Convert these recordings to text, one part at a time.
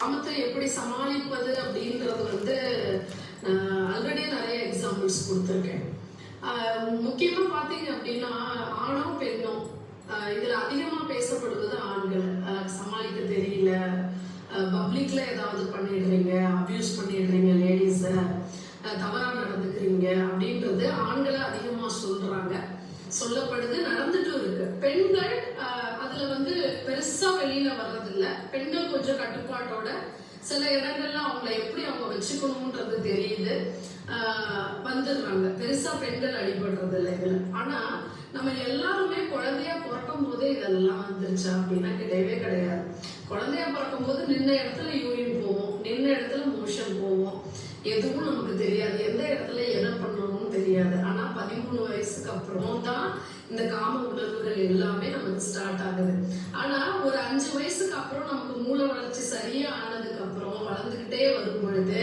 காமத்தை எப்படி சமாளிப்பது அப்படின்றது வந்து ஆல்ரெடி நிறைய எக்ஸாம்பிள்ஸ் கொடுத்துருக்கேன். முக்கியமா பாத்தீங்க அப்படின்னா ஆணோ பெண்ணோ இதுல அதிகமா பேசப்படுவது ஆண்கள். சமாளிக்க தெரியல, பப்ளிக்ல ஏதாவது பண்ணிடுறீங்க, அபியூஸ் பண்ணிடுறீங்க, லேடிஸ தவறா நடந்துக்கிறீங்க அப்படின்றது ஆண்களை அதிகமா சொல்றாங்க, சொல்லப்படுது, நடந்துட்டும் இருக்கு. பெண்கள் அதுல வந்து பெருசா வெளியில வர்றதில்ல. பெண்கள் கொஞ்சம் கட்டுப்பாட்டோட சில இடங்கள்ல அவங்கள எப்படி அவங்க வச்சுக்கணும்ன்றது தெரியுது, வந்துடுறாங்க. பெருசா பெண்கள் அடிபடுறது இல்லை இதுல. ஆனா நம்ம எல்லாருமே குழந்தையா பிறக்கும் போதே இதெல்லாம் வந்துருச்சா அப்படின்னா கிடையவே கிடையாது. குழந்தையா பிறக்கும் போது நின்ன இடத்துல யூரின் போவோம், நின்ன இடத்துல மோஷன் போவோம், எதுவும் நமக்கு தெரியாது, எந்த இடத்துல என்ன பண்ணணும்னு தெரியாது. ஆனா 13 வயசுக்கு அப்புறம் தான் இந்த காம உணர்வுகள் எல்லாமே நமக்கு ஸ்டார்ட் ஆகுது. ஆனா ஒரு 5 வயசுக்கு அப்புறம் நமக்கு மூளை வளர்ச்சி சரியா ஆனதுக்கு அப்புறம் வளர்ந்துகிட்டே வரும் பொழுது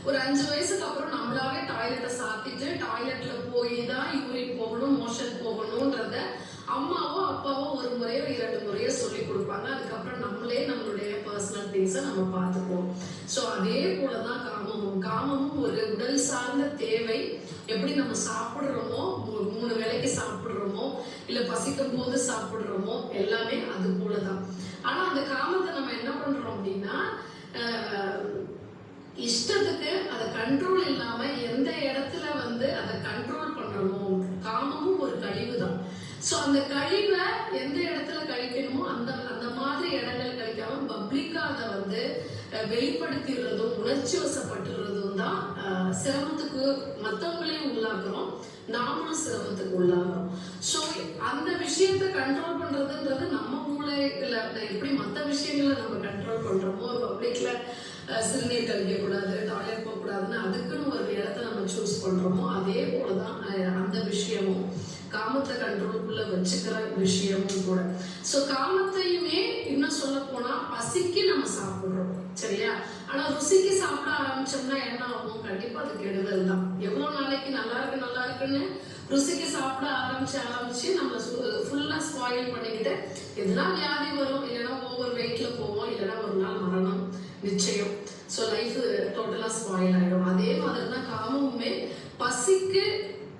ஒரு 5 வயசுக்கு அப்புறம் நம்மளாவே டாய்லெட்டை சாத்திட்டு டாய்லெட்ல போய் தான் யூரின் போகணும், மோஷன் போகணும்ன்றத அம்மாவோ அப்பாவோ ஒரு முறையோ 2 முறையோ சொல்லி கொடுப்பாங்க. அதுக்கப்புறம் நம்மளே நம்மளுடைய பர்சனல் திங்ஸை நம்ம பார்த்துக்குவோம். ஸோ அதே போலதான் காமமும் ஒரு உடல் சார்ந்த தேவை. எப்படி நம்ம சாப்பிடுறோமோ, 3 வேளைக்கு சாப்பிடுறோமோ, இல்ல பசிக்கும் போது சாப்பிடுறோமோ, எல்லாமே அது போலதான். ஆனா அந்த காமத்தை நம்ம என்ன பண்றோம் அப்படின்னா இஷ்டத்துக்கு அதை கண்ட்ரோல் இல்லாம எந்த இடத்துல வந்து அதை கண்ட்ரோல் பண்றோமோ, காமமும் ஒரு கழிவு தான். சோ அந்த கழிவை எந்த இடத்துல கழிக்கணுமோ அந்த மாதிரி இடங்கள் கழிக்காம பப்ளிக்கா அதை வந்து வெளிப்படுத்திடுறதும் உணர்ச்சி வசப்பட்டுறதும் தான் சிரமத்துக்கு மற்றவங்களையும் உள்ளாக்குறோம், நாமளும் சிரமத்துக்கு உள்ளாகிறோம். ஸோ அந்த விஷயத்த கண்ட்ரோல் பண்றதுன்றது நம்ம மூளையில எப்படி மற்ற விஷயங்களை நம்ம கண்ட்ரோல் பண்றோமோ, பப்ளிக்ல சிறுநீர் கழிக்க கூடாது, டாய்லெட் போக கூடாதுன்னு அதுக்குன்னு ஒரு இடத்த நம்ம சூஸ் பண்றோமோ, அதே போலதான் அந்த விஷயமும் காமத்தை கண்ட்ரோலுக்குள்ள வச்சுக்கிற விஷயமும் கூட. சோ காமத்தையுமே இன்னும் சொல்ல போனா பசிக்கு நம்ம சாப்பிடுறோம், சரியா? ஆனா ருசிக்கு சாப்பிட ஆரம்பிச்சோம்னா என்ன ஆகும்? கண்டிப்பா அது கெடுதல் தான். எவ்வளவு நாளைக்கு நல்லா இருக்குன்னு ருசிக்கு சாப்பிட ஆரம்பிச்சு நம்ம ஃபுல்லா ஸ்பாயில் பண்ணிக்கிட்டு எதுனா வியாதி வரும், இல்லைன்னா ஓவர் வெயிட்ல போவோம், இல்லைன்னா ஒரு நாள் மரணம் நிச்சயம். ஸோ லைஃப் டோட்டலா ஸ்பாயில் ஆயிடும். அதே மாதிரிதான் காமமுமே பசிக்கு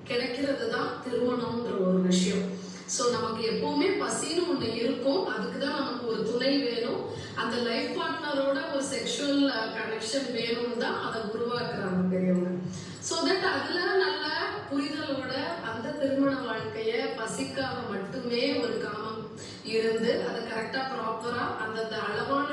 கிடைக்கிறது தான் திருமணம்ன்ற ஒரு விஷயம். ஸோ நமக்கு எப்பவுமே பசின்னு ஒண்ணு இருக்கும், அதுக்குதான் நமக்கு ஒரு துணை வேணும், அந்த லைஃப் பார்ட்னரோட ஒரு செக்ஷுவல் கனெக்ஷன் வேணும் தான் அதை உருவாக்குறாங்க பெரியவங்க. ஸோ தட் அதுல நல்ல புரிதலோட அந்த திருமண வாழ்க்கைய பசிக்காக மட்டுமே ஒரு காமம் இருந்து அதை கரெக்டா ப்ராப்பரா அந்தந்த அளவான